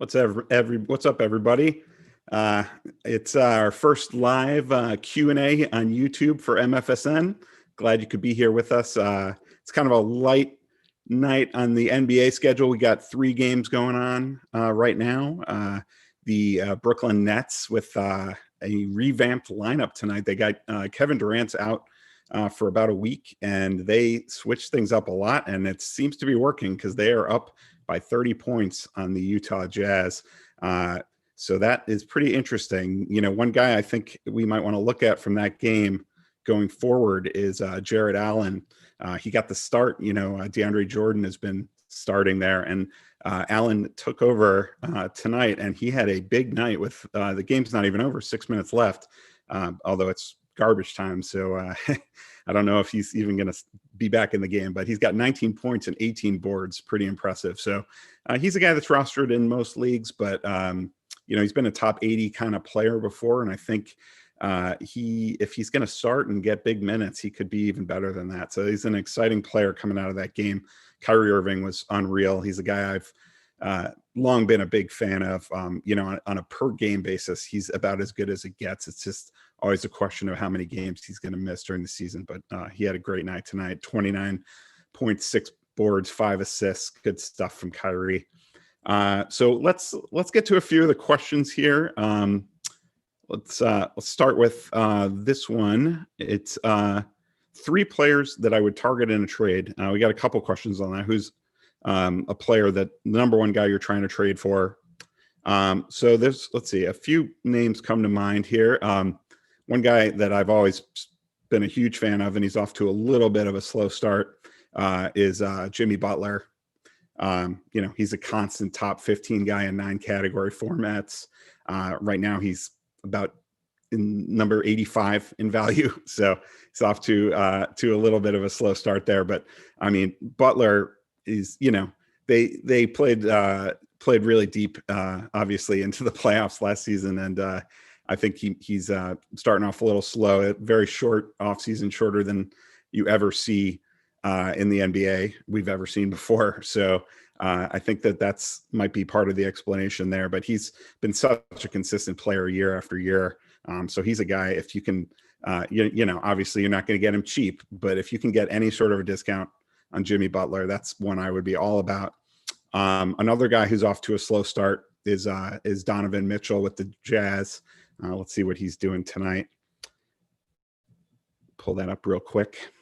What's up, everybody? It's our first live Q&A on YouTube for MFSN. Glad you could be here with us. It's kind of a light night on the NBA schedule. We got 3 games going on right now. The Brooklyn Nets with a revamped lineup tonight. They got Kevin Durant's out for about a week, and they switched things up a lot, and it seems to be working because they are up by 30 points on the Utah Jazz. So that is pretty interesting. You know, one guy I think we might want to look at from that game going forward is Jarrett Allen. He got the start. You know, DeAndre Jordan has been starting there, and Allen took over tonight, and he had a big night with the game's not even over, 6 minutes left, although it's garbage time. So I don't know if he's even going to be back in the game, but he's got 19 points and 18 boards. Pretty impressive. So he's a guy that's rostered in most leagues, but you know, he's been a top 80 kind of player before. And I think if he's going to start and get big minutes, he could be even better than that. So he's an exciting player coming out of that game. Kyrie Irving was unreal. He's a guy I've long been a big fan of. You know, on a per game basis, he's about as good as it gets. It's just always a question of how many games he's going to miss during the season. But he had a great night tonight. 29.6 boards, 5 assists. Good stuff from Kyrie. So let's get to a few of the questions here. Let's start with this one. It's 3 players that I would target in a trade. We got a couple questions on that. Who's a player that the number one guy you're trying to trade for? So there's, let's see, a few names come to mind here. One guy that I've always been a huge fan of, and he's off to a little bit of a slow start, is Jimmy Butler. You know, he's a constant top 15 guy in 9 category formats. Right now he's about in number 85 in value. So it's off to a little bit of a slow start there. But I mean, Butler is, you know, they played really deep, obviously, into the playoffs last season. And I think he's starting off a little slow, very short offseason, shorter than you ever see in the NBA we've ever seen before. So I think that's might be part of the explanation there, but he's been such a consistent player year after year. So he's a guy, if you can, you know, obviously you're not going to get him cheap, but if you can get any sort of a discount on Jimmy Butler, that's one I would be all about. Another guy who's off to a slow start is Donovan Mitchell with the Jazz. Let's see what he's doing tonight. Pull that up real quick.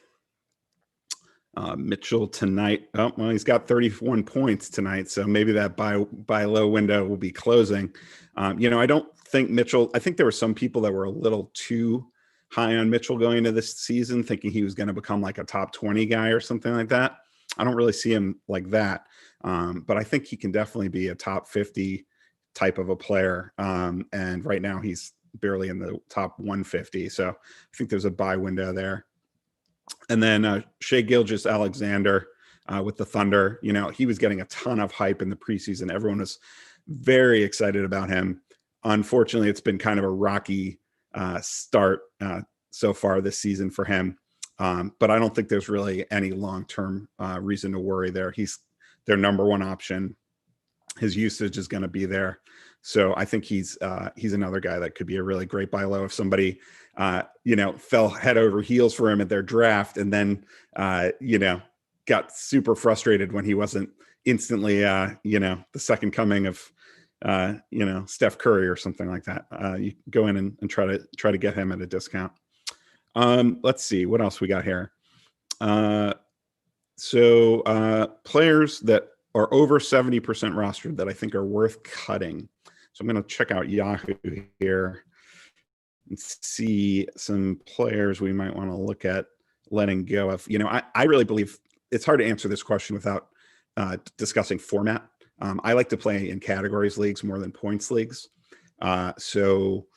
Mitchell tonight. Oh, well, he's got 31 points tonight, so maybe that buy low window will be closing. You know, I don't think Mitchell. I think there were some people that were a little too high on Mitchell going into this season, thinking he was going to become like a top 20 guy or something like that. I don't really see him like that, but I think he can definitely be a top 50 type of a player. And right now he's barely in the top 150. So I think there's a buy window there. And then Shai Gilgeous-Alexander with the Thunder. You know, he was getting a ton of hype in the preseason. Everyone was very excited about him. Unfortunately, it's been kind of a rocky start so far this season for him. But I don't think there's really any long-term reason to worry there. He's their number one option. His usage is going to be there. So I think he's another guy that could be a really great buy low if somebody, you know, fell head over heels for him at their draft and then, you know, got super frustrated when he wasn't instantly, you know, the second coming of, you know, Steph Curry or something like that. You go in and try to get him at a discount. Let's see what else we got here. So players that are over 70% rostered that I think are worth cutting. So I'm going to check out Yahoo here and see some players we might want to look at letting go of. You know, I really believe it's hard to answer this question without discussing format. I like to play in categories leagues more than points leagues. So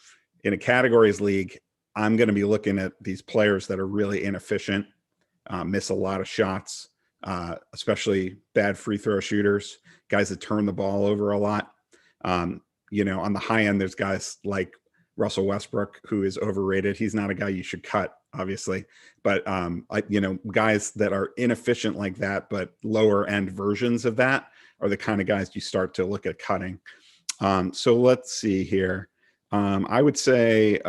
in a categories league, I'm going to be looking at these players that are really inefficient, miss a lot of shots, especially bad free throw shooters, guys that turn the ball over a lot. You know, on the high end, there's guys like Russell Westbrook, who is overrated. He's not a guy you should cut, obviously, but you know, guys that are inefficient like that, but lower end versions of that are the kind of guys you start to look at cutting. So let's see here. I would say,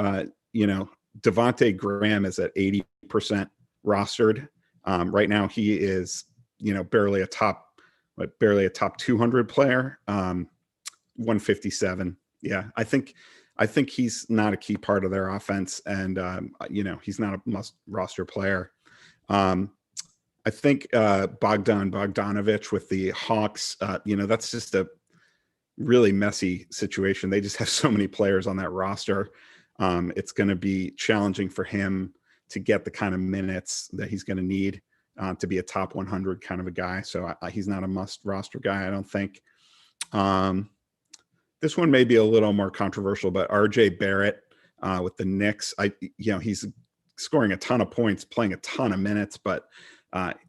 Devonte Graham is at 80% rostered. Right now he is, barely a top 200 player. 157. Yeah, I think he's not a key part of their offense, and he's not a must roster player. I think Bogdanovic with the Hawks, that's just a really messy situation. They just have so many players on that roster. It's going to be challenging for him to get the kind of minutes that he's going to need to be a top 100 kind of a guy. So he's not a must roster guy, I don't think. This one may be a little more controversial, but RJ Barrett with the Knicks, he's scoring a ton of points, playing a ton of minutes, but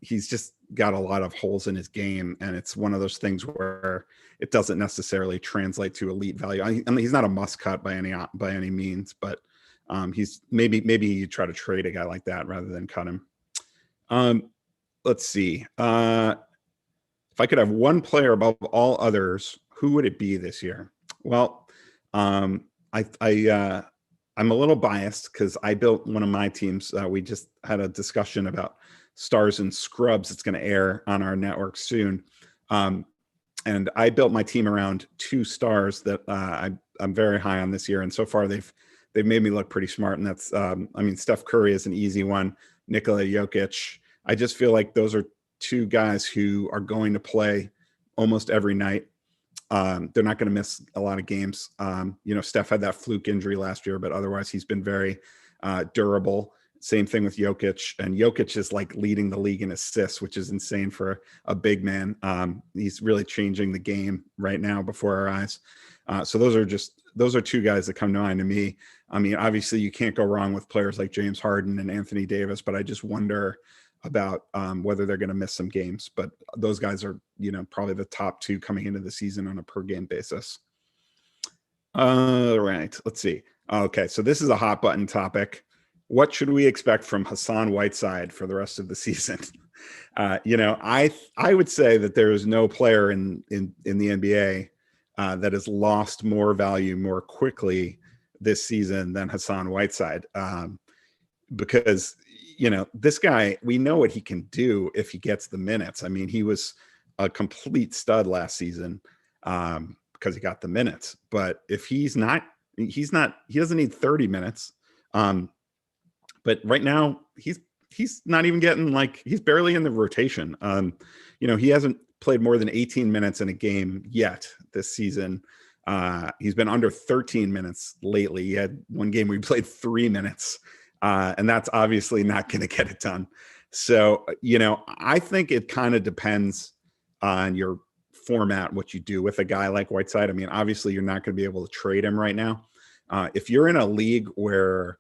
he's just got a lot of holes in his game, and it's one of those things where it doesn't necessarily translate to elite value. I mean, he's not a must cut by any means, but he's maybe you try to trade a guy like that rather than cut him. Let's see. If I could have one player above all others, who would it be this year? Well, I'm a little biased because I built one of my teams. We just had a discussion about stars and scrubs. It's going to air on our network soon. And I built my team around 2 stars that I'm very high on this year. And so far they've made me look pretty smart. And that's, Steph Curry is an easy one. Nikola Jokic. I just feel like those are 2 guys who are going to play almost every night. They're not going to miss a lot of games. Steph had that fluke injury last year, but otherwise he's been very durable. Same thing with Jokic, and Jokic is like leading the league in assists, which is insane for a big man. He's really changing the game right now before our eyes. So those are 2 guys that come to mind to me. I mean, obviously you can't go wrong with players like James Harden and Anthony Davis, but I just wonder about whether they're going to miss some games. But those guys are, probably the top 2 coming into the season on a per game basis. All right, let's see. Okay, so this is a hot button topic. What should we expect from Hassan Whiteside for the rest of the season? I would say that there is no player in the NBA that has lost more value more quickly this season than Hassan Whiteside, because this guy, we know what he can do if he gets the minutes. I mean, he was a complete stud last season because he got the minutes. But if he doesn't need 30 minutes. But right now he's not even getting, he's barely in the rotation. He hasn't played more than 18 minutes in a game yet this season. He's been under 13 minutes lately. He had one game where he played 3 minutes, and that's obviously not going to get it done. So, I think it kind of depends on your format, what you do with a guy like Whiteside. I mean, obviously you're not going to be able to trade him right now. If you're in a league where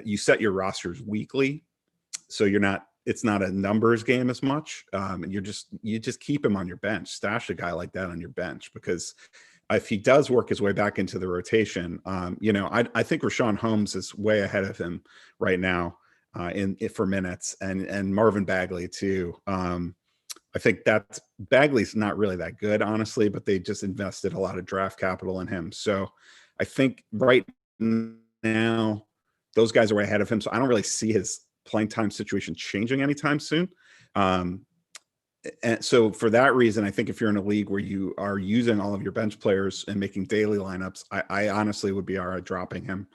you set your rosters weekly, so it's not a numbers game as much. And you just keep him on your bench, stash a guy like that on your bench, because if he does work his way back into the rotation, I think Rashawn Holmes is way ahead of him right now for minutes, and Marvin Bagley too. I think Bagley's not really that good, honestly, but they just invested a lot of draft capital in him. So I think right now those guys are way ahead of him. So I don't really see his playing time situation changing anytime soon. And so for that reason, I think if you're in a league where you are using all of your bench players and making daily lineups, I honestly would be all right dropping him.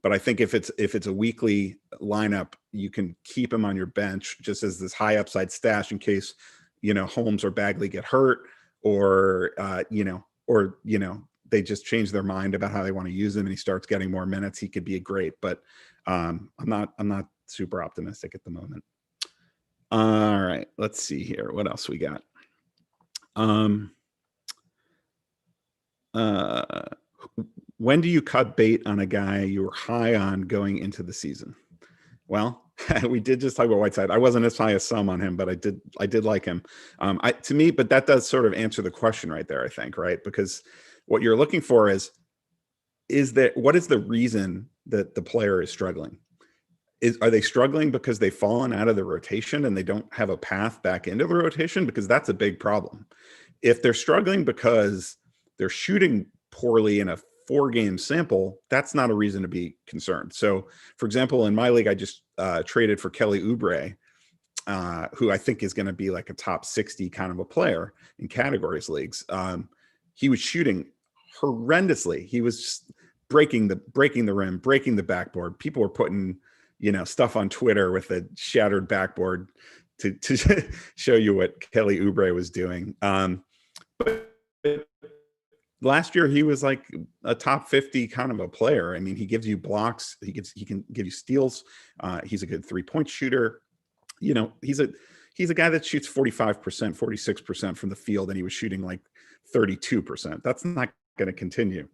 But I think if it's a weekly lineup, you can keep him on your bench just as this high upside stash in case, Holmes or Bagley get hurt, or they just change their mind about how they want to use him and he starts getting more minutes. He could be great, but I'm not super optimistic at the moment. All right, let's see here. What else we got? When do you cut bait on a guy you were high on going into the season? Well, we did just talk about Whiteside. I wasn't as high as some on him, but I did like him. But that does sort of answer the question right there, I think, right? Because what you're looking for is what is the reason that the player is struggling? Are they struggling because they've fallen out of the rotation and they don't have a path back into the rotation? Because that's a big problem. If they're struggling because they're shooting poorly in a 4-game sample, that's not a reason to be concerned. So, for example, in my league, I just traded for Kelly Oubre, who I think is going to be like a top 60 kind of a player in categories leagues. He was shooting horrendously. He was just breaking the rim, breaking the backboard. People were putting, stuff on Twitter with a shattered backboard to show you what Kelly Oubre was doing. But last year he was like a top 50 kind of a player. I mean, he gives you blocks. He can give you steals. He's a good 3-point shooter. He's a guy that shoots 45%, 46% from the field, and he was shooting like 32%. That's not going to continue.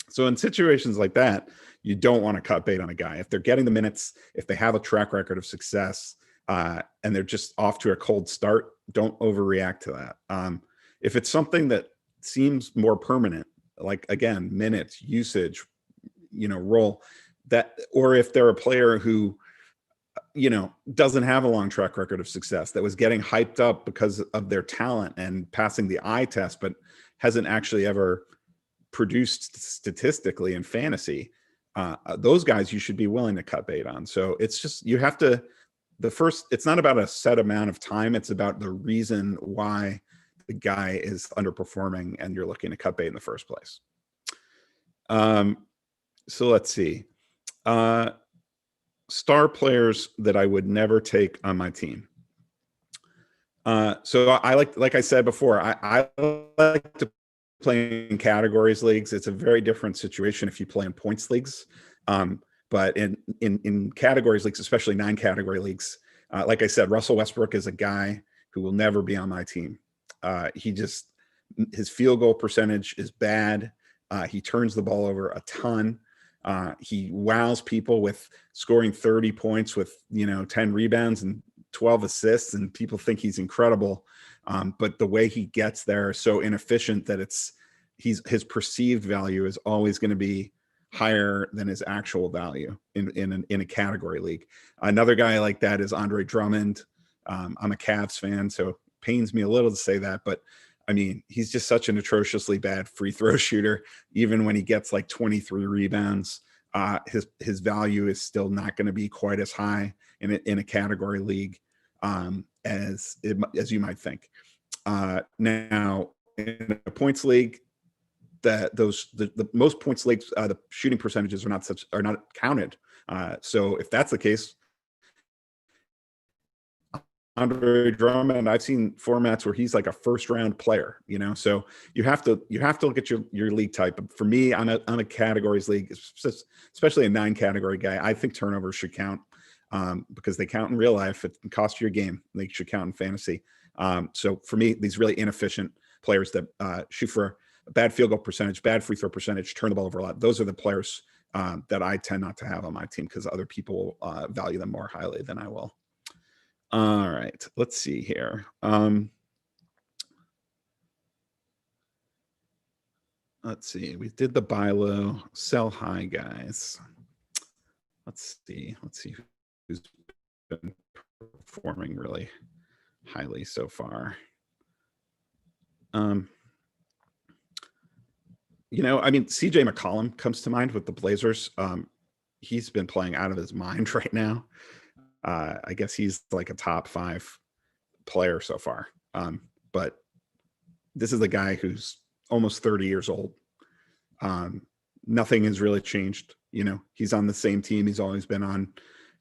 So in situations like that, you don't want to cut bait on a guy. If they're getting the minutes, if they have a track record of success, and they're just off to a cold start, don't overreact to that. If it's something that seems more permanent, like, again, minutes, usage, role, that, or if they're a player who, doesn't have a long track record of success, that was getting hyped up because of their talent and passing the eye test, but hasn't actually ever produced statistically in fantasy, those guys you should be willing to cut bait on. So it's just, you have to, it's not about a set amount of time. It's about the reason why the guy is underperforming and you're looking to cut bait in the first place. So let's see. Star players that I would never take on my team. So I like I said before, I like to play in categories leagues. It's a very different situation if you play in points leagues. But in categories leagues, especially 9-category leagues, like I said, Russell Westbrook is a guy who will never be on my team. His field goal percentage is bad. He turns the ball over a ton. He wows people with scoring 30 points with, 10 rebounds and 12 assists, and people think he's incredible. But the way he gets there is so inefficient that his perceived value is always going to be higher than his actual value in a category league. Another guy like that is Andre Drummond. I'm a Cavs fan, so it pains me a little to say that, but I mean, he's just such an atrociously bad free throw shooter. Even when he gets like 23 rebounds, his value is still not going to be quite as high in a category league as you might think. Now, in a points league, the most points leagues, the shooting percentages are not counted. So if that's the case, Andre Drummond, I've seen formats where he's like a first-round player, so you have to look at your league type. For me, on a categories league, especially a 9-category guy, I think turnovers should count because they count in real life. It can cost you a game. They should count in fantasy. So for me, these really inefficient players that shoot for a bad field goal percentage, bad free throw percentage, turn the ball over a lot, those are the players that I tend not to have on my team because other people value them more highly than I will. All right, let's see here. Let's see. We did the buy low, sell high guys. Let's see who's been performing really highly so far. I mean, CJ McCollum comes to mind with the Blazers. He's been playing out of his mind right now. I guess he's like a top 5 player so far. But this is a guy who's almost 30 years old. Nothing has really changed. He's on the same team he's always been on.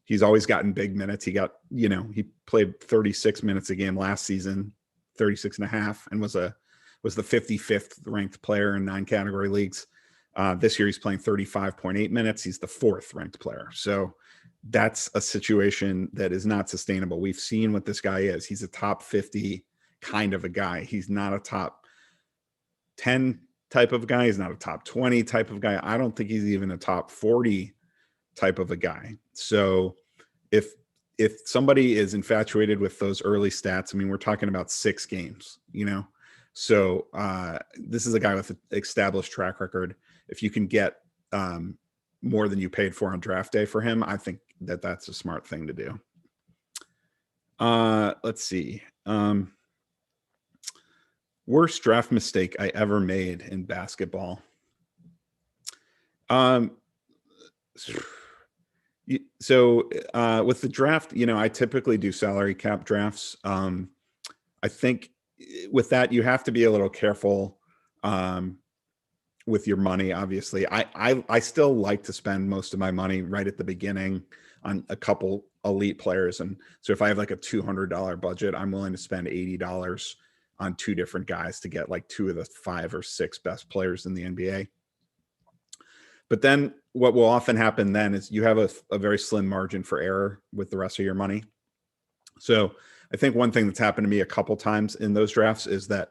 He's always gotten big minutes. He got, he played 36 minutes a game last season, 36 and a half, and was the 55th ranked player in 9-category leagues. This year he's playing 35.8 minutes. He's the 4th ranked player. So that's a situation that is not sustainable. We've seen what this guy is. He's a top 50 kind of a guy. He's not a top 10 type of guy. He's not a top 20 type of guy. I don't think he's even a top 40 type of a guy. So if somebody is infatuated with those early stats, I mean, we're talking about 6 games, So this is a guy with an established track record. If you can get more than you paid for on draft day for him, I think that's a smart thing to do. Let's see. Worst draft mistake I ever made in basketball. Um, so with the draft, I typically do salary cap drafts. I think with that, you have to be a little careful with your money. Obviously, I still like to spend most of my money right at the beginning on a couple elite players, and so if I have like a $200 budget, I'm willing to spend $80 on two different guys to get like two of the 5 or 6 best players in the NBA. But then what will often happen then is you have a very slim margin for error with the rest of your money. So I think one thing that's happened to me a couple times in those drafts is that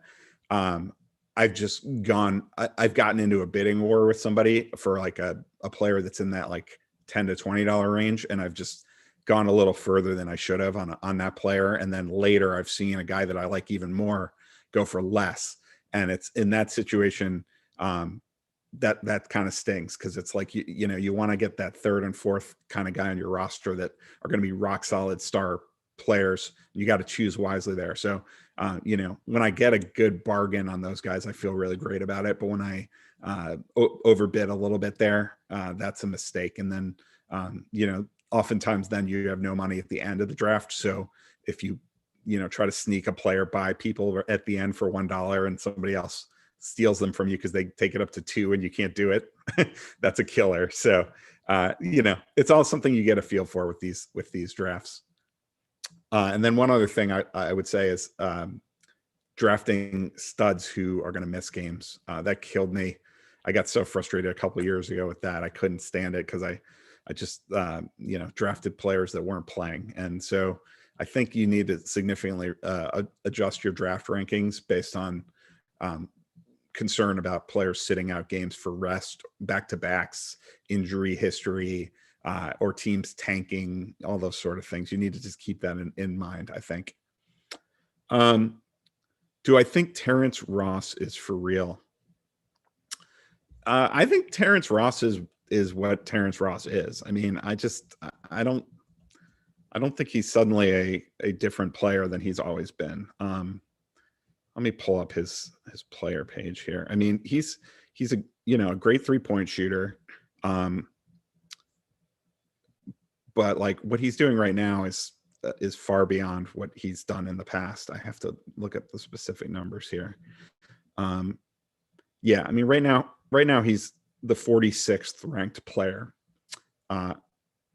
I've gotten into a bidding war with somebody for like a player that's in that like $10 to $20 range, and I've just gone a little further than I should have on that player. And then later I've seen a guy that I like even more go for less. And it's in that situation that kind of stings, because it's like, you want to get that third and fourth kind of guy on your roster that are going to be rock solid star players. You got to choose wisely there. So, when I get a good bargain on those guys, I feel really great about it. But when I overbid a little bit there, that's a mistake. And then, oftentimes then you have no money at the end of the draft. So if you try to sneak a player by people at the end for $1 and somebody else steals them from you because they take it up to $2 and you can't do it, that's a killer. So, it's all something you get a feel for with these drafts. And then one other thing I would say is drafting studs who are going to miss games. That killed me. I got so frustrated a couple of years ago with that. I couldn't stand it because I just drafted players that weren't playing. And so I think you need to significantly adjust your draft rankings based on concern about players sitting out games for rest, back-to-backs, injury history, or teams tanking, all those sort of things. You need to just keep that in mind, I think. Do I think Terence Ross is for real? I think Terence Ross is what Terence Ross is. I mean, I don't think he's suddenly a different player than he's always been. Let me pull up his player page here. I mean, he's a great 3-point shooter. But like what he's doing right now is far beyond what he's done in the past. I have to look at the specific numbers here. Yeah, I mean, right now he's the 46th ranked player.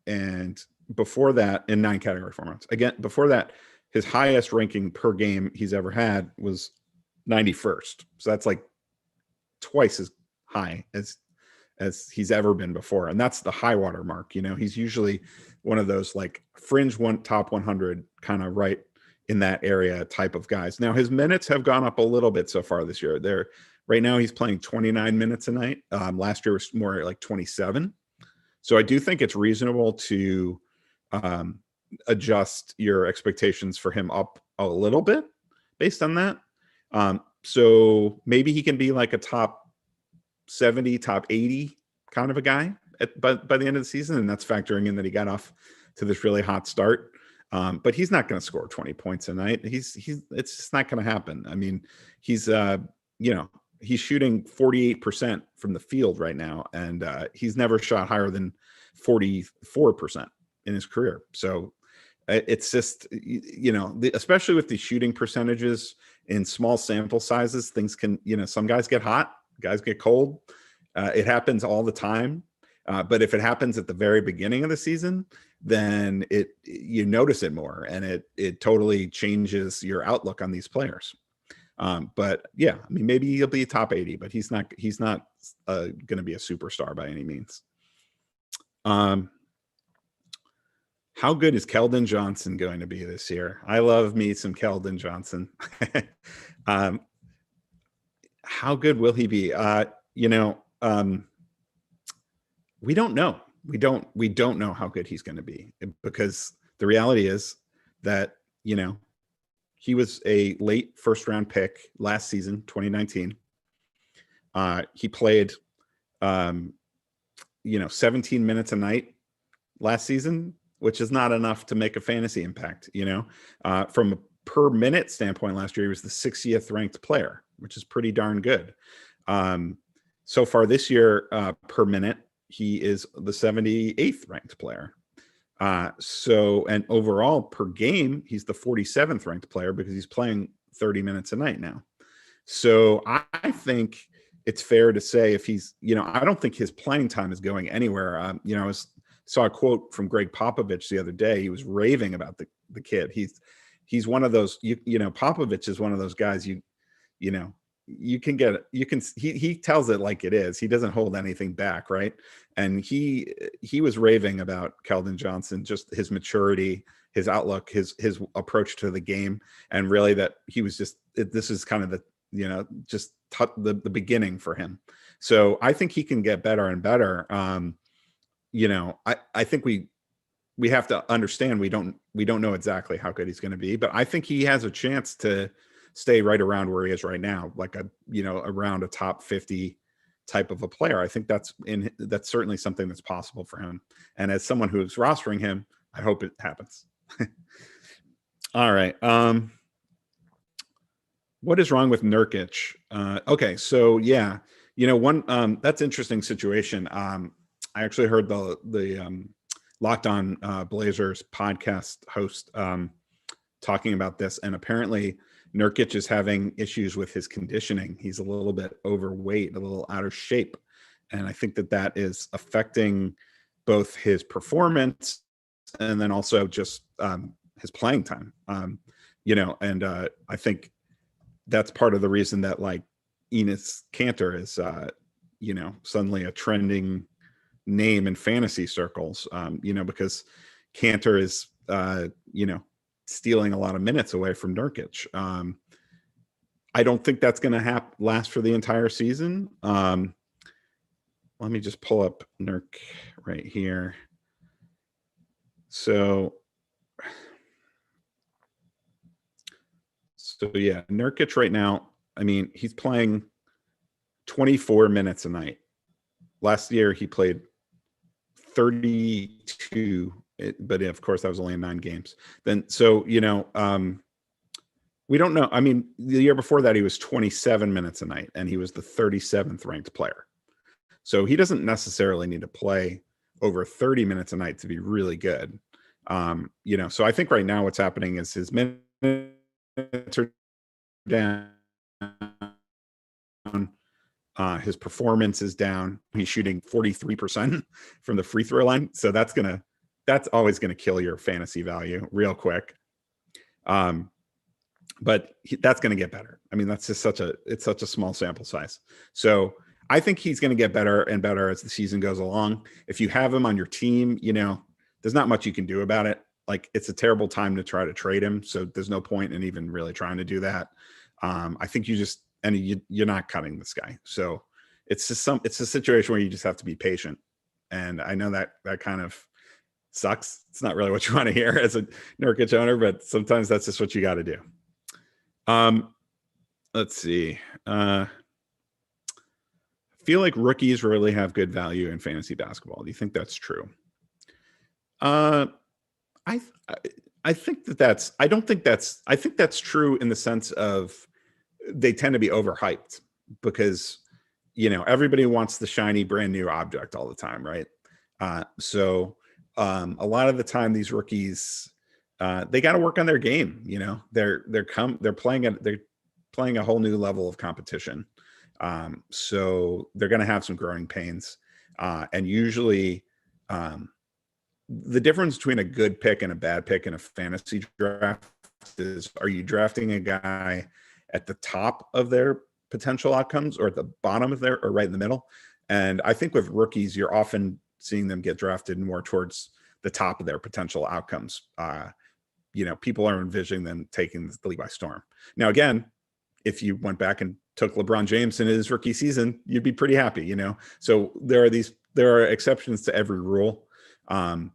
And before that, in 9 category formats. Again, before that, his highest ranking per game he's ever had was 91st. So that's like twice as high as he's ever been before. And that's the high water mark. He's usually one of those like fringe top 100 kind of right in that area type of guys. Now his minutes have gone up a little bit so far this year. Right now he's playing 29 minutes a night. Last year was more like 27. So I do think it's reasonable to adjust your expectations for him up a little bit based on that. So maybe he can be like a top 70, top 80 kind of a guy by the end of the season. And that's factoring in that he got off to this really hot start. But he's not going to score 20 points a night. It's just not going to happen. I mean, he's shooting 48% from the field right now. And he's never shot higher than 44% in his career. So it's just, especially with the shooting percentages in small sample sizes, things can, some guys get hot, guys get cold. It happens all the time. But if it happens at the very beginning of the season, then you notice it more, and it totally changes your outlook on these players. But yeah, I mean, maybe he'll be top 80, but he's not going to be a superstar by any means. How good is Keldon Johnson going to be this year? I love me some Keldon Johnson. How good will he be? We don't know. We don't know how good he's going to be, because the reality is that, he was a late first round pick last season, 2019. He played, 17 minutes a night last season, which is not enough to make a fantasy impact, from per minute standpoint, last year he was the 60th ranked player, which is pretty darn good. So far this year, per minute, he is the 78th ranked player. And overall per game, he's the 47th ranked player because he's playing 30 minutes a night now. So I think it's fair to say if he's, I don't think his playing time is going anywhere. I saw a quote from Greg Popovich the other day. He was raving about the kid. He's one of those, Popovich is one of those guys he tells it like it is. He doesn't hold anything back. Right. And he was raving about Keldon Johnson, just his maturity, his outlook, his approach to the game. And really that he was this is kind of the beginning for him. So I think he can get better and better. I think we have to understand we don't know exactly how good he's going to be, but I think he has a chance to stay right around where he is right now, like around a top 50 type of a player. I think that's certainly something that's possible for him. And as someone who's rostering him, I hope it happens. All right. What is wrong with Nurkic? Okay, so yeah, that's interesting situation. I actually heard the Locked On Blazers podcast host talking about this, and apparently Nurkic is having issues with his conditioning. He's a little bit overweight, a little out of shape, and I think that is affecting both his performance and then also just his playing time. And I think that's part of the reason that like Enes Kanter is, suddenly a trending name in fantasy circles, because Kanter is, stealing a lot of minutes away from Nurkic. I don't think that's going to last for the entire season. Let me just pull up Nurk right here. So yeah, Nurkic right now, I mean, he's playing 24 minutes a night. Last year he played 32, but of course that was only in 9 games. Then, so, we don't know. I mean, the year before that he was 27 minutes a night and he was the 37th ranked player. So he doesn't necessarily need to play over 30 minutes a night to be really good. So I think right now what's happening is his minutes are down. His performance is down. He's shooting 43% from the free throw line. So that's always going to kill your fantasy value real quick. But that's going to get better. I mean, that's just it's such a small sample size. So I think he's going to get better and better as the season goes along. If you have him on your team, there's not much you can do about it. Like, it's a terrible time to try to trade him. So there's no point in even really trying to do that. I think you're not cutting this guy. So it's a situation where you just have to be patient. And I know that kind of sucks. It's not really what you want to hear as a Nurkic owner, but sometimes that's just what you got to do. Let's see. I feel like rookies really have good value in fantasy basketball. Do you think that's true? I think that's true in the sense of they tend to be overhyped because, everybody wants the shiny brand new object all the time. Right. So a lot of the time these rookies, they got to work on their game. They're playing a whole new level of competition. So they're going to have some growing pains. And usually, the difference between a good pick and a bad pick in a fantasy draft is, are you drafting a guy at the top of their potential outcomes or at the bottom of or right in the middle? And I think with rookies, you're often seeing them get drafted more towards the top of their potential outcomes. People are envisioning them taking the league by storm. Now, again, if you went back and took LeBron James in his rookie season, you'd be pretty happy, So there are exceptions to every rule. Yeah,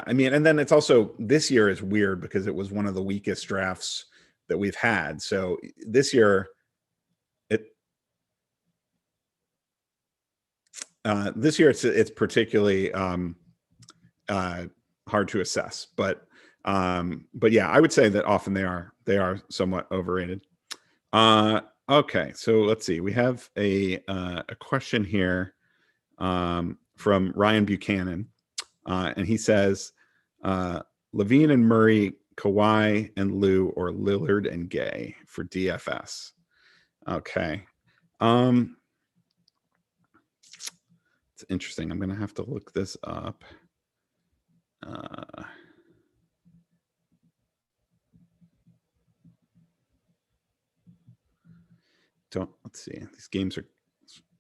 I mean, and then it's also, this year is weird because it was one of the weakest drafts that we've had. So this year, it's particularly hard to assess. But But yeah, I would say that often they are somewhat overrated. Okay, so let's see. We have a question here from Ryan Buchanan, and he says, Levine and Murray, Kawhi and Lou, or Lillard and Gay for DFS. Okay. It's interesting. I'm going to have to look this up. Let's see. These games are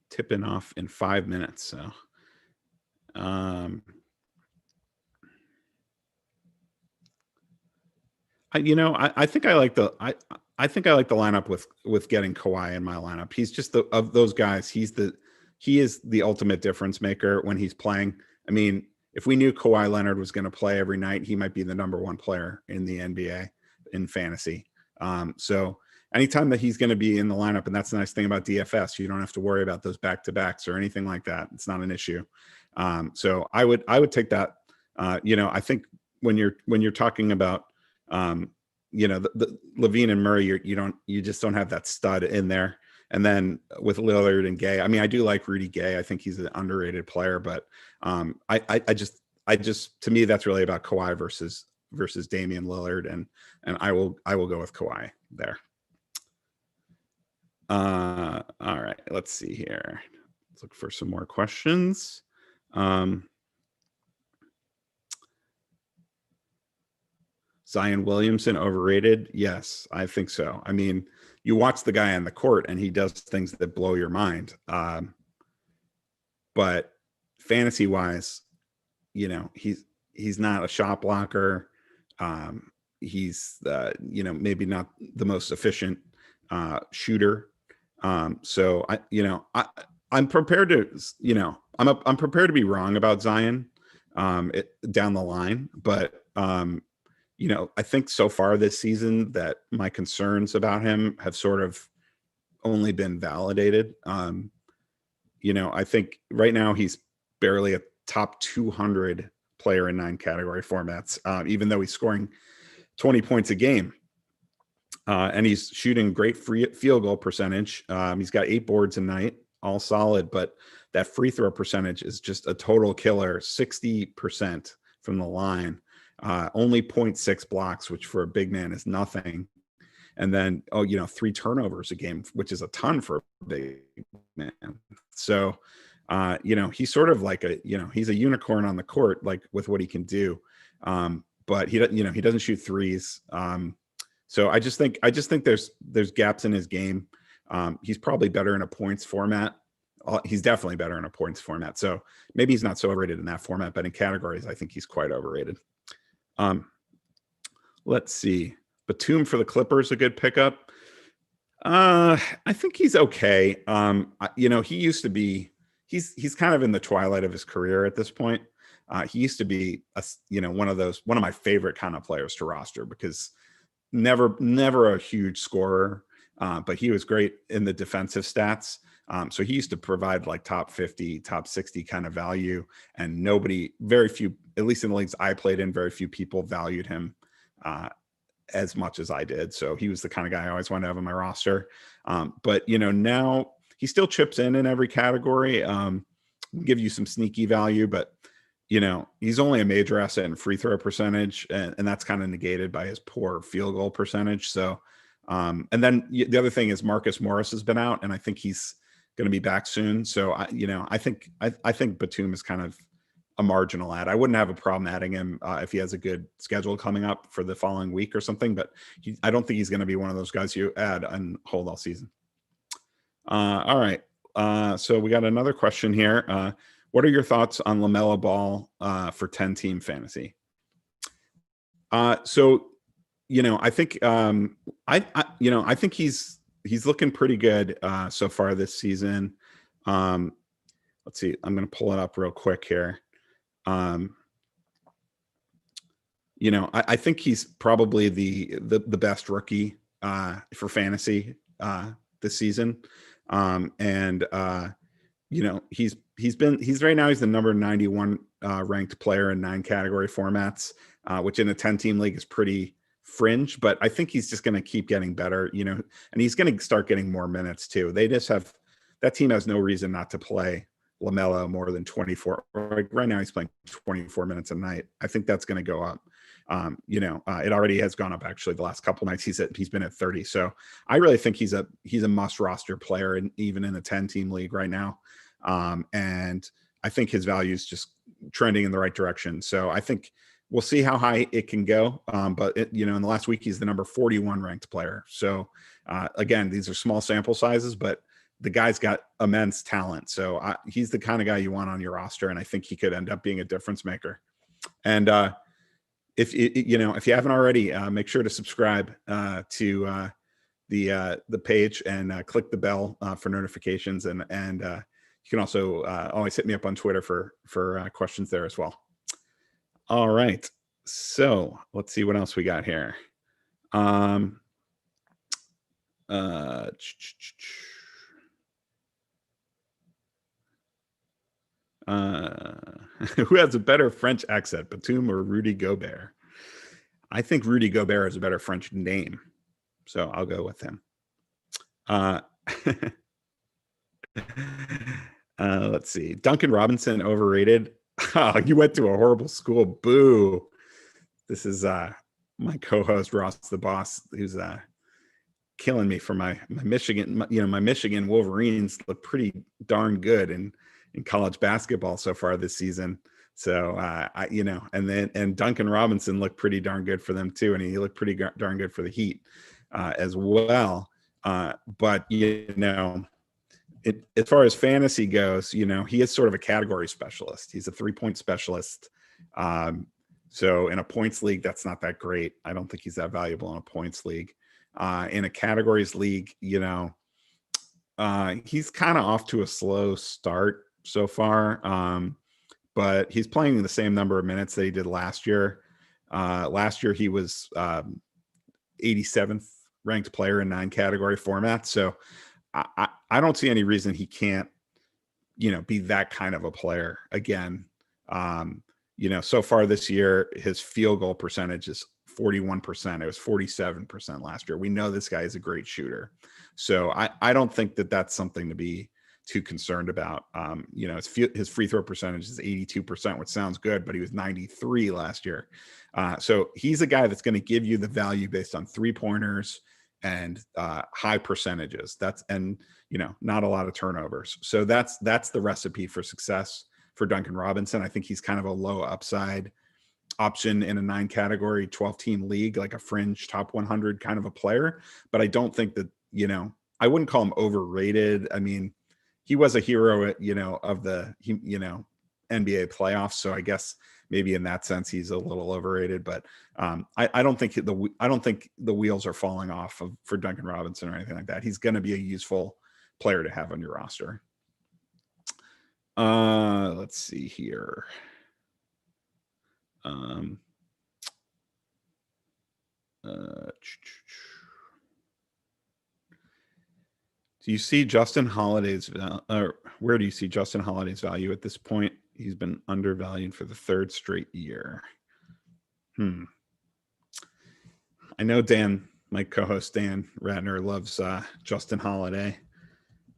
tipping off in 5 minutes. So, I think I like the lineup with getting Kawhi in my lineup. He's just of those guys. He is the ultimate difference maker when he's playing. I mean, if we knew Kawhi Leonard was going to play every night, he might be the number one player in the NBA in fantasy. So anytime that he's going to be in the lineup, and that's the nice thing about DFS, you don't have to worry about those back-to-backs or anything like that. It's not an issue. So I would take that. I think when you're talking about, the Levine and Murray, you just don't have that stud in there. And then with Lillard and Gay, I mean, I do like Rudy Gay. I think he's an underrated player, but I just to me, that's really about Kawhi versus Damian Lillard, and I will go with Kawhi there. All right, let's see here. Let's look for some more questions. Zion Williamson overrated? Yes, I think so. I mean, you watch the guy on the court and he does things that blow your mind. But fantasy wise, he's not a shot blocker. He's maybe not the most efficient shooter. So I'm prepared to, I'm prepared to be wrong about Zion down the line, but I think so far this season that my concerns about him have sort of only been validated. I think right now he's barely a top 200 player in 9 category formats, even though he's scoring 20 points a game. And he's shooting great field goal percentage. He's got 8 boards a night, all solid, but that free throw percentage is just a total killer, 60% from the line. Only 0.6 blocks, which for a big man is nothing. And then, 3 turnovers a game, which is a ton for a big man. So, he's sort of like he's a unicorn on the court, like with what he can do. But he doesn't shoot threes. So I just think there's gaps in his game. He's probably better in a points format. He's definitely better in a points format. So maybe he's not so overrated in that format, but in categories, I think he's quite overrated. Let's see. Batum for the Clippers, a good pickup. I think he's okay. He used to be, he's kind of in the twilight of his career at this point. He used to be one of my favorite kind of players to roster because never a huge scorer, but he was great in the defensive stats. So he used to provide like top 50, top 60 kind of value, and very few, at least in the leagues I played in, very few people valued him as much as I did. So he was the kind of guy I always wanted to have on my roster. But now he still chips in every category, give you some sneaky value, but he's only a major asset in free throw percentage, and that's kind of negated by his poor field goal percentage. So, and then the other thing is Marcus Morris has been out, and I think he's going to be back soon. So I think Batum is kind of a marginal add. I wouldn't have a problem adding him if he has a good schedule coming up for the following week or something, but I don't think he's going to be one of those guys you add and hold all season. All right. So we got another question here. What are your thoughts on Lamella Ball for 10-team fantasy? I think I think he's looking pretty good so far this season. Let's see. I'm going to pull it up real quick here. I think he's probably the best rookie for fantasy this season. he's right now he's the number 91 ranked player in 9 category formats, which in a 10-team league is pretty fringe, but I think he's just going to keep getting better, and he's going to start getting more minutes too. That team has no reason not to play Lamella more than 24. Like right now he's playing 24 minutes a night. I think that's going to go up. It already has gone up actually the last couple nights. He's been at 30. So I really think he's a must roster player, and even in a 10-team league right now. And I think his value is just trending in the right direction. So I think we'll see how high it can go. But in the last week, he's the number 41 ranked player. So again, these are small sample sizes, but the guy's got immense talent. So he's the kind of guy you want on your roster. And I think he could end up being a difference maker. And if you haven't already, make sure to subscribe to the page and click the bell for notifications. And you can also always hit me up on Twitter for questions there as well. All right. So let's see what else we got here. Who has a better French accent, Batum or Rudy Gobert? I think Rudy Gobert has a better French name, so I'll go with him. Let's see. Duncan Robinson overrated. Oh, you went to a horrible school. Boo. This is my co-host Ross the Boss, who's killing me for my Michigan. My Michigan Wolverines look pretty darn good in college basketball so far this season. So and Duncan Robinson looked pretty darn good for them too, and he looked pretty darn good for the Heat as well. But as far as fantasy goes, he is sort of a category specialist. He's a 3-point specialist. So in a points league, that's not that great. I don't think he's that valuable in a points league. In a categories league, he's kind of off to a slow start so far. But he's playing the same number of minutes that he did last year. Last year, he was 87th ranked player in 9 category formats. So I don't see any reason he can't, be that kind of a player again. So far this year, his field goal percentage is 41%. It was 47% last year. We know this guy is a great shooter. So I don't think that that's something to be too concerned about. His free throw percentage is 82%, which sounds good, but he was 93 last year. So he's a guy that's going to give you the value based on 3-pointers and high percentages. Not a lot of turnovers. So that's the recipe for success for Duncan Robinson. I think he's kind of a low upside option in a 9 category, 12-team league, like a fringe top 100 kind of a player. But I don't think that, I wouldn't call him overrated. I mean, he was a hero of the NBA playoffs. So I guess maybe in that sense, he's a little overrated, but I don't think the wheels are falling off for Duncan Robinson or anything like that. He's going to be a useful player to have on your roster. Let's see here. Do you see Justin Holiday's where do you see Justin Holiday's value at this point? He's been undervalued for the 3rd straight year. I know Dan, my co-host Dan Ratner, loves Justin Holiday.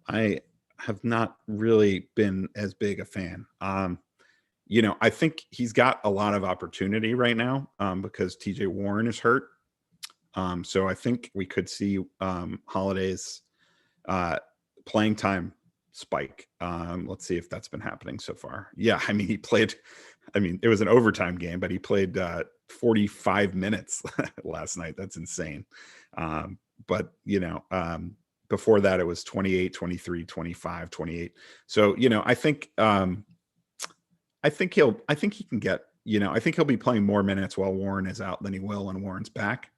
I have not really been as big a fan. I think he's got a lot of opportunity right now because TJ Warren is hurt. So I think we could see Holiday's playing time spike. Let's see if that's been happening so far. Yeah, I mean, it was an overtime game, but he played 45 minutes last night. That's insane. But before that, it was 28, 23, 25, 28. So, I think he can get, I think he'll be playing more minutes while Warren is out than he will when Warren's back.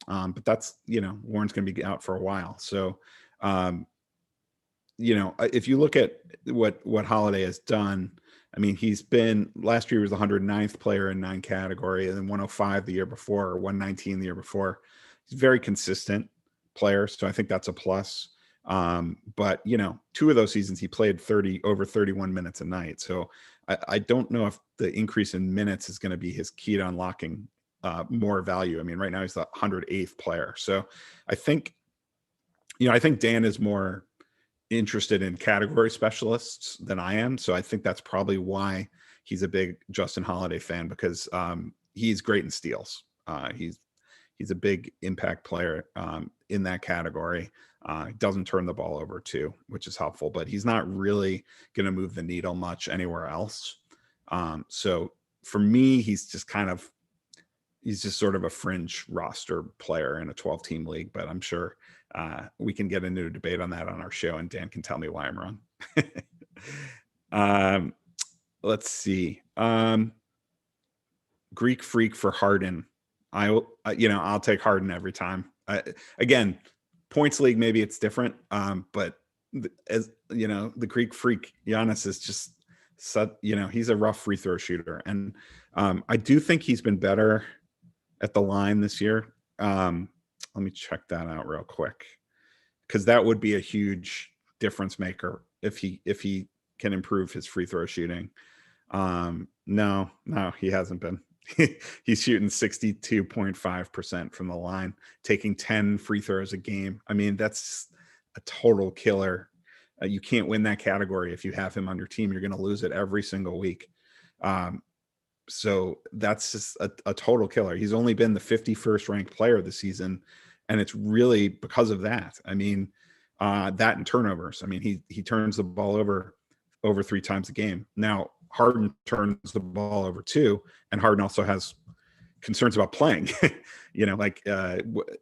But that's, Warren's going to be out for a while. So, if you look at what Holiday has done, I mean, last year he was the 109th player in 9 category, and then 105 the year before, or 119 the year before. He's a very consistent player, so I think that's a plus. But, you know, 2 of those seasons he played over 31 minutes a night. So I don't know if the increase in minutes is going to be his key to unlocking more value. I mean, right now he's the 108th player. So I think, you know, I think Dan is more interested in category specialists than I am. So I think that's probably why he's a big Justin Holiday fan, because he's great in steals. He's a big impact player in that category. Doesn't turn the ball over too, which is helpful, but he's not really going to move the needle much anywhere else. So for me, he's just sort of a fringe roster player in a 12-team league, but I'm sure we can get into a debate on that on our show, and Dan can tell me why I'm wrong. Let's see. Greek Freak for Harden. I'll take Harden every time. Again, points league, maybe it's different. But as you know, the Greek Freak Giannis is just he's a rough free throw shooter. And I do think he's been better at the line this year. Let me check that out real quick, because that would be a huge difference maker if he can improve his free throw shooting. No, he hasn't been. He's shooting 62.5% from the line, taking 10 free throws a game. I mean, that's a total killer. You can't win that category if you have him on your team. You're going to lose it every single week. So that's just a total killer. He's only been the 51st ranked player this season, and it's really because of that. I mean, that and turnovers. I mean, he turns the ball over 3 times a game. Now, Harden turns the ball over too, and Harden also has concerns about playing. It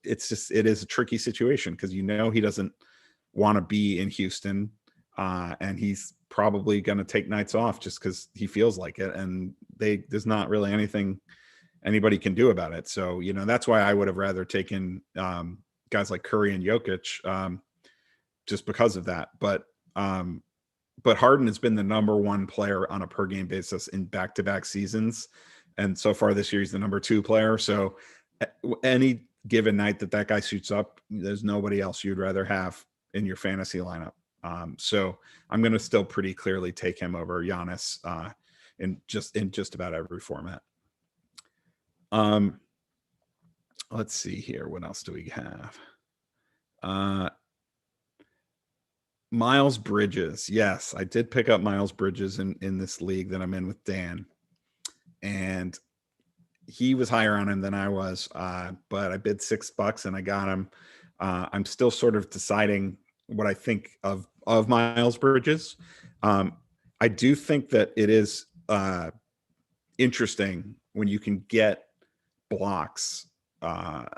is a tricky situation, because he doesn't want to be in Houston, and he's probably going to take nights off just because he feels like it, and there's not really anything anybody can do about it. So that's why I would have rather taken guys like Curry and Jokic, just because of that. But Harden has been the number 1 player on a per game basis in back-to-back seasons. And so far this year, he's the number 2 player. So any given night that guy shoots up, there's nobody else you'd rather have in your fantasy lineup. So I'm going to still pretty clearly take him over Giannis in just about every format. Let's see here. What else do we have? Miles Bridges. Yes, I did pick up Miles Bridges in this league that I'm in with Dan, and he was higher on him than I was, but I bid $6 and I got him. I'm still sort of deciding what I think of Miles Bridges. I do think that it is interesting when you can get blocks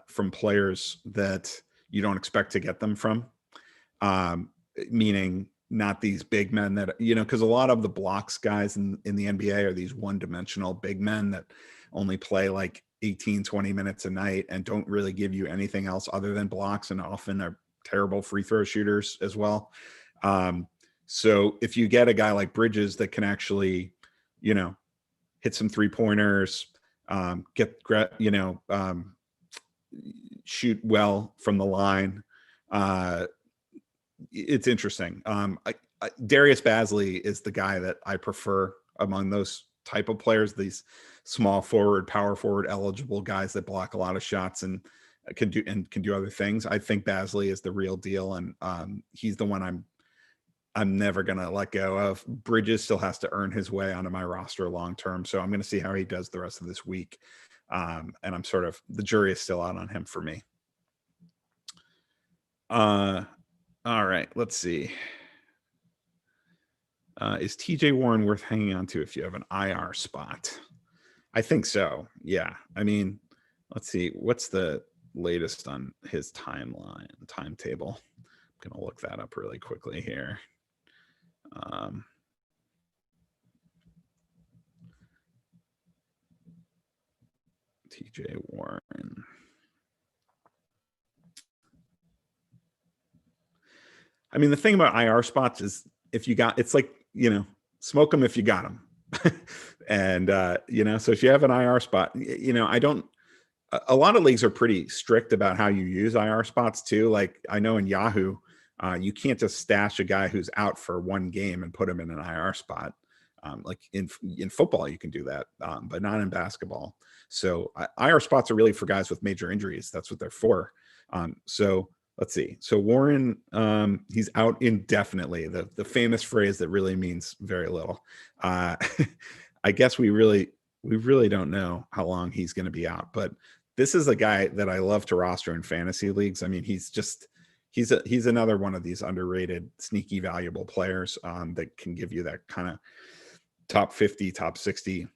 from players that you don't expect to get them from. Meaning not these big men that, because a lot of the blocks guys in the NBA are these one-dimensional big men that only play like 18, 20 minutes a night and don't really give you anything else other than blocks, and often are terrible free throw shooters as well. So if you get a guy like Bridges that can actually, hit some 3-pointers, shoot well from the line, it's interesting. Darius Basley is the guy that I prefer among those type of players, these small forward, power forward eligible guys that block a lot of shots and can do other things. I think Basley is the real deal, and he's the one I'm never going to let go of. Bridges still has to earn his way onto my roster long term, so I'm going to see how he does the rest of this week. And I'm sort of, the jury is still out on him for me. All right, let's see. Is TJ Warren worth hanging on to if you have an IR spot? I think so. Yeah. I mean, let's see. What's the latest on his timetable? I'm going to look that up really quickly here. TJ Warren. I mean, the thing about IR spots is it's like, smoke them if you got them. And, so if you have an IR spot, a lot of leagues are pretty strict about how you use IR spots too. Like I know in Yahoo, You can't just stash a guy who's out for one game and put him in an IR spot. Like in football, you can do that, but not in basketball. So IR spots are really for guys with major injuries. That's what they're for. So let's see. So Warren, he's out indefinitely. The famous phrase that really means very little. I guess we really don't know how long he's going to be out. But this is a guy that I love to roster in fantasy leagues. I mean, he's another one of these underrated, sneaky, valuable players that can give you that kind of top 50, top 60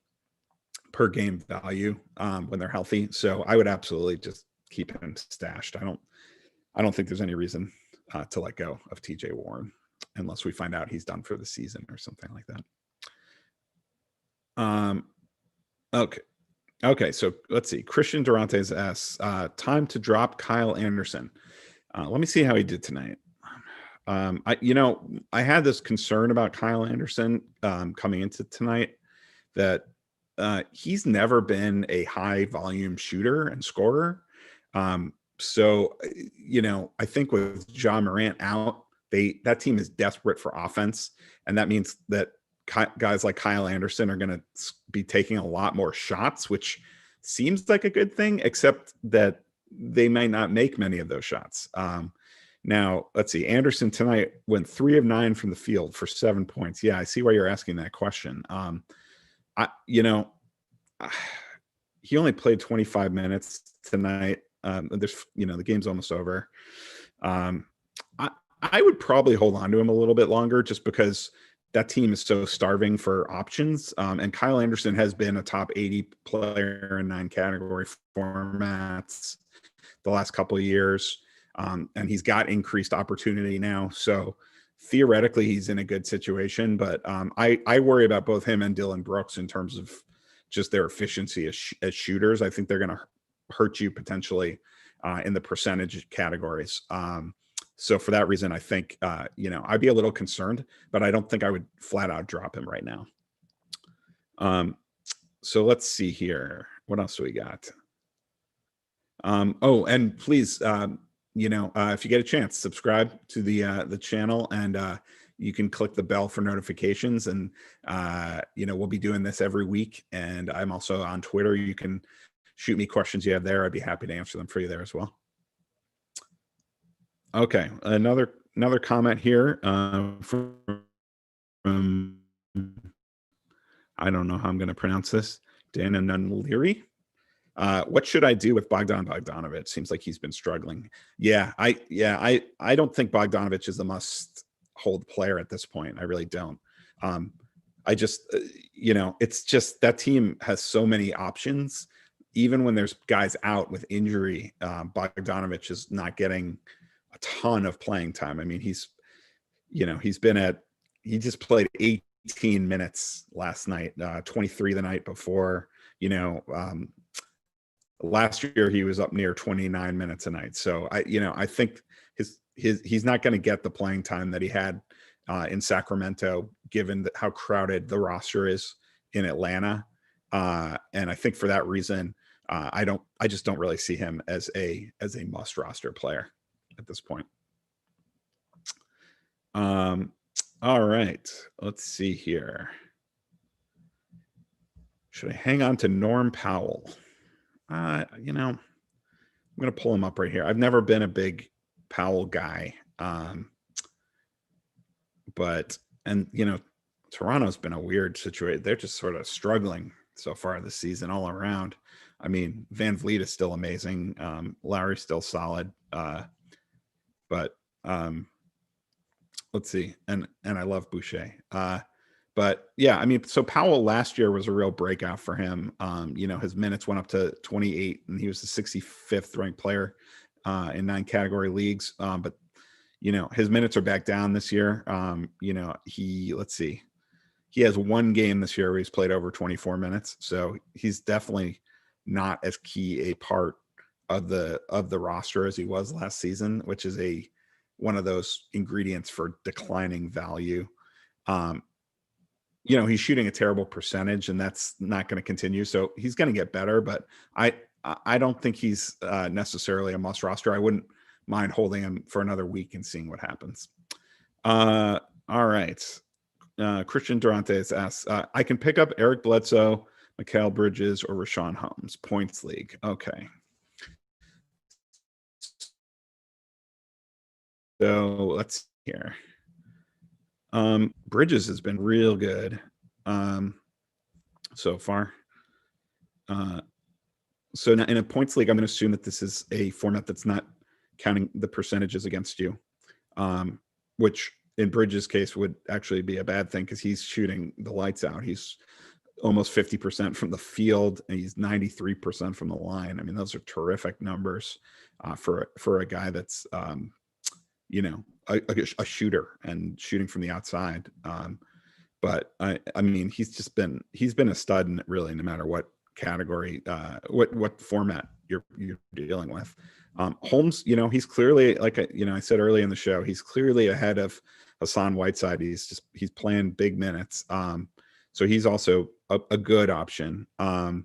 per game value when they're healthy. So I would absolutely just keep him stashed. I don't think there's any reason to let go of TJ Warren unless we find out he's done for the season or something like that. Okay. So let's see. Christian Durante's asks, time to drop Kyle Anderson. Let me see how he did tonight. I had this concern about Kyle Anderson coming into tonight that he's never been a high volume shooter and scorer. So, I think with Ja Morant out, that team is desperate for offense. And that means that guys like Kyle Anderson are going to be taking a lot more shots, which seems like a good thing, except that they might not make many of those shots. Now, let's see. Anderson tonight went 3 of 9 from the field for 7 points. Yeah, I see why you're asking that question. He only played 25 minutes tonight. The game's almost over. I would probably hold on to him a little bit longer just because that team is so starving for options. And Kyle Anderson has been a top 80 player in 9 category formats the last couple of years. And he's got increased opportunity now. So theoretically, he's in a good situation. But I worry about both him and Dylan Brooks in terms of just their efficiency as shooters. I think they're going to hurt you potentially in the percentage categories. So for that reason, I think, I'd be a little concerned, but I don't think I would flat out drop him right now. So let's see here. What else do we got? And please, if you get a chance, subscribe to the channel, and you can click the bell for notifications. And we'll be doing this every week. And I'm also on Twitter. You can shoot me questions you have there. I'd be happy to answer them for you there as well. Okay, another comment here from I don't know how I'm going to pronounce this. Dana Nunleary. What should I do with Bogdanovic? Seems like he's been struggling. I don't think Bogdanovic is a must hold player at this point. I really don't. I just, it's just that team has so many options. Even when there's guys out with injury, Bogdanovic is not getting a ton of playing time. I mean, he just played 18 minutes last night, 23 the night before. Last year he was up near 29 minutes a night. So I think he's not going to get the playing time that he had in Sacramento, given how crowded the roster is in Atlanta. And I think for that reason, I just don't really see him as a must roster player at this point. All right, let's see here. Should I hang on to Norm Powell? I'm going to pull him up right here. I've never been a big Powell guy. Toronto's been a weird situation. They're just sort of struggling so far this season all around. I mean, Van Vliet is still amazing. Lowry's still solid. But let's see. And I love Boucher. But yeah, I mean, so Powell last year was a real breakout for him. His minutes went up to 28, and he was the 65th ranked player in 9 category leagues. But his minutes are back down this year. Let's see. He has 1 game this year where he's played over 24 minutes. So he's definitely not as key a part of the roster as he was last season, which is one of those ingredients for declining value. He's shooting a terrible percentage, and that's not going to continue. So he's going to get better, but I don't think he's necessarily a must roster. I wouldn't mind holding him for another week and seeing what happens. All right. Christian Durantes asks, I can pick up Eric Bledsoe, Mikal Bridges, or Rashawn Holmes, points league. Okay. So let's see here. Bridges has been real good so far. So now in a points league, I'm going to assume that this is a format that's not counting the percentages against you, which in Bridges' case would actually be a bad thing because he's shooting the lights out. He's almost 50% from the field, and he's 93% from the line. I mean, those are terrific numbers for a guy that's a shooter and shooting from the outside. But I mean, he's been a stud, really, no matter what category, what format you're dealing with. Holmes, he's clearly, like I said earlier in the show, he's clearly ahead of Hassan Whiteside. He's playing big minutes. So he's also a good option. But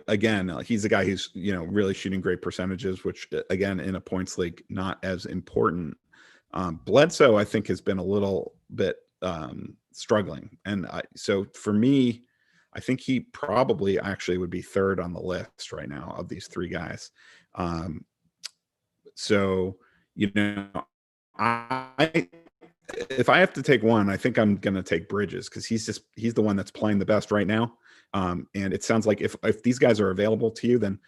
again, he's a guy who's, really shooting great percentages, which again, in a points league, not as important. Bledsoe, I think, has been a little bit struggling. And so for me, I think he probably actually would be third on the list right now of these three guys. So, if I have to take one, I think I'm going to take Bridges because he's the one that's playing the best right now. And it sounds like if these guys are available to you, then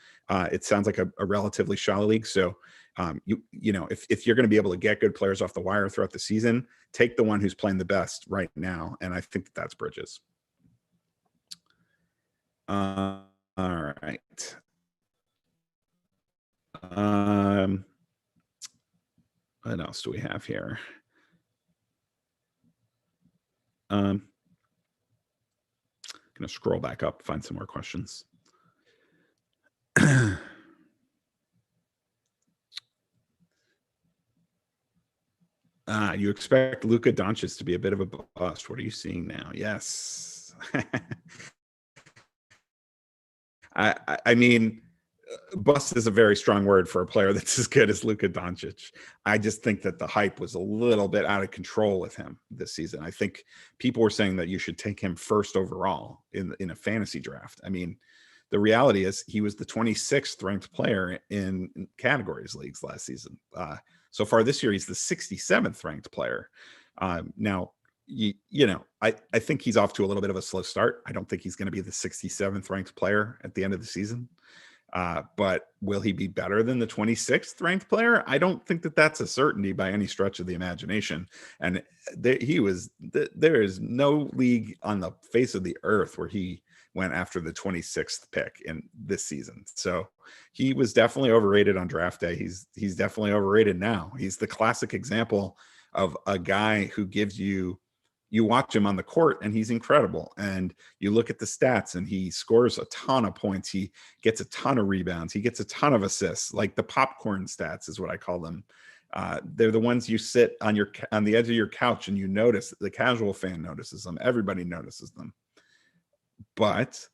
it sounds like a relatively shallow league. So, if you're going to be able to get good players off the wire throughout the season, take the one who's playing the best right now. And I think that's Bridges. All right. What else do we have here? I'm going to scroll back up, find some more questions. You expect Luka Doncic to be a bit of a bust. What are you seeing now? Yes. I mean, bust is a very strong word for a player that's as good as Luka Doncic. I just think that the hype was a little bit out of control with him this season. I think people were saying that you should take him first overall in a fantasy draft. I mean, the reality is he was the 26th ranked player in categories leagues last season. So far this year, he's the 67th ranked player. Now, I think he's off to a little bit of a slow start. I don't think he's going to be the 67th ranked player at the end of the season. But will he be better than the 26th ranked player? I don't think that that's a certainty by any stretch of the imagination. And there is no league on the face of the earth where he went after the 26th pick in this season. So he was definitely overrated on draft day. He's definitely overrated now. He's the classic example of a guy who gives you watch him on the court and he's incredible. And you look at the stats and he scores a ton of points. He gets a ton of rebounds. He gets a ton of assists, like the popcorn stats is what I call them. They're the ones you sit on the edge of your couch and you notice. The casual fan notices them. Everybody notices them. But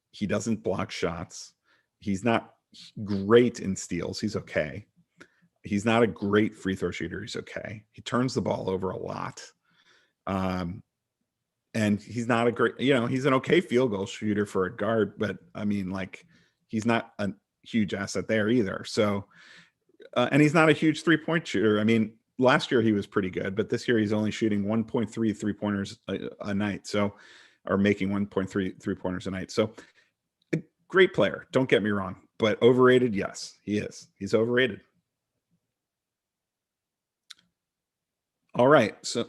he doesn't block shots. He's not great in steals. He's okay. He's not a great free throw shooter. He's okay. He turns the ball over a lot. And he's not a great, he's an okay field goal shooter for a guard, but I mean, like, he's not a huge asset there either. So, and he's not a huge 3-point shooter. I mean, last year he was pretty good, but this year he's only shooting 1.3 3-pointers a night. So, or making 1.3 3-pointers a night. So, a great player. Don't get me wrong, but overrated. Yes, he is. He's overrated. All right. So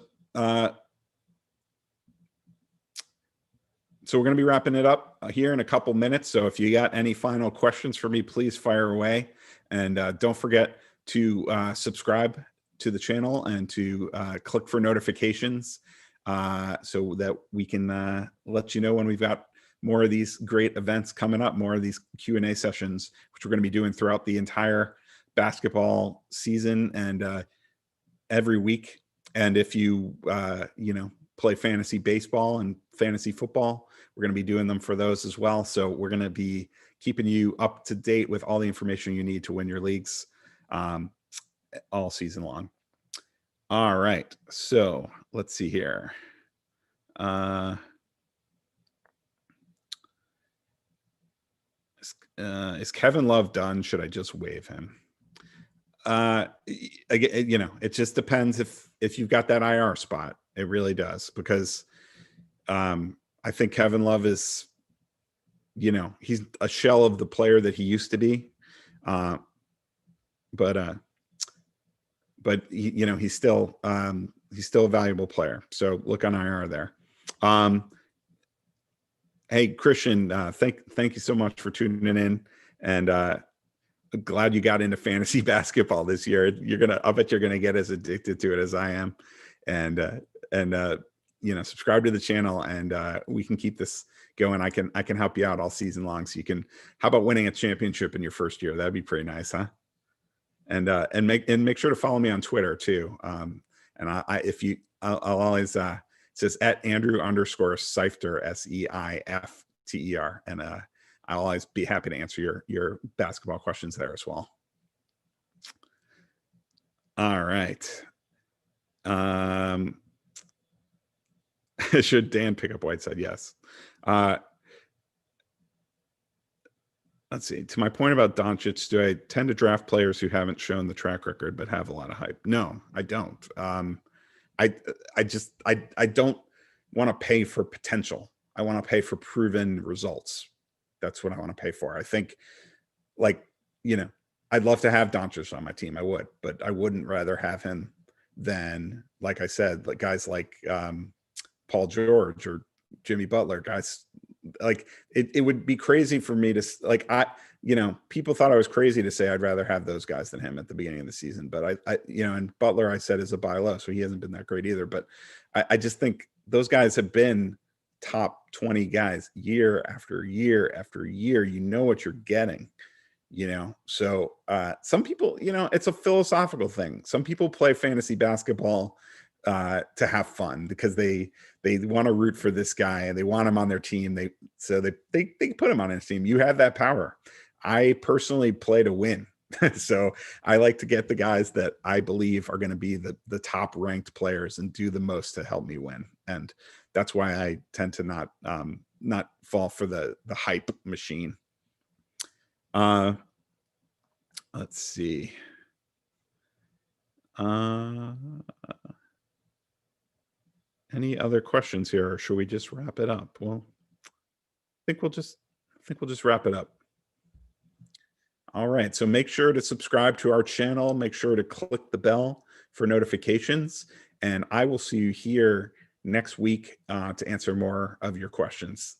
we're going to be wrapping it up here in a couple minutes. So if you got any final questions for me, please fire away. And don't forget to subscribe to the channel and to click for notifications so that we can let you know when we've got more of these great events coming up, more of these Q&A sessions, which we're going to be doing throughout the entire basketball season and every week. And if you, play fantasy baseball and fantasy football, we're going to be doing them for those as well. So we're going to be keeping you up to date with all the information you need to win your leagues. all season long. All right, so let's see here. Is Kevin Love done? Should I just waive him? Again, you know, it just depends if you've got that IR spot. It really does, because I think Kevin Love is, you know, he's a shell of the player that he used to be. But he, you know, he's still a valuable player. So look on IR there. Hey, Christian, thank you so much for tuning in, and glad you got into fantasy basketball this year. I'll bet you're gonna get as addicted to it as I am, and you know, subscribe to the channel, and we can keep this going. I can help you out all season long. So how about winning a championship in your first year? That'd be pretty nice, huh? And make sure to follow me on Twitter too. And I'll always it says at Andrew _Seifter SEIFTER, and I'll always be happy to answer your basketball questions there as well. All right. Should Dan pick up Whiteside? Yes. Let's see. To my point about Doncic, do I tend to draft players who haven't shown the track record but have a lot of hype? No, I don't. I don't want to pay for potential. I want to pay for proven results. That's what I want to pay for. I think, like, you know, I'd love to have Doncic on my team. I would, but I wouldn't rather have him than, like I said, like guys like Paul George or Jimmy Butler, guys. Like it would be crazy for me to, like, you know, people thought I was crazy to say I'd rather have those guys than him at the beginning of the season. But I you know, and Butler, I said, is a buy low, so he hasn't been that great either. But I just think those guys have been top 20 guys year after year after year. You know what you're getting, you know? So some people, you know, it's a philosophical thing. Some people play fantasy basketball to have fun because they want to root for this guy and they want him on their team. They put him on his team. You have that power. I personally play to win. So I like to get the guys that I believe are going to be the top ranked players and do the most to help me win. And that's why I tend to not fall for the hype machine. Let's see. Any other questions here, or should we just wrap it up? Well, I think we'll just wrap it up. All right. So make sure to subscribe to our channel. Make sure to click the bell for notifications, and I will see you here next week to answer more of your questions.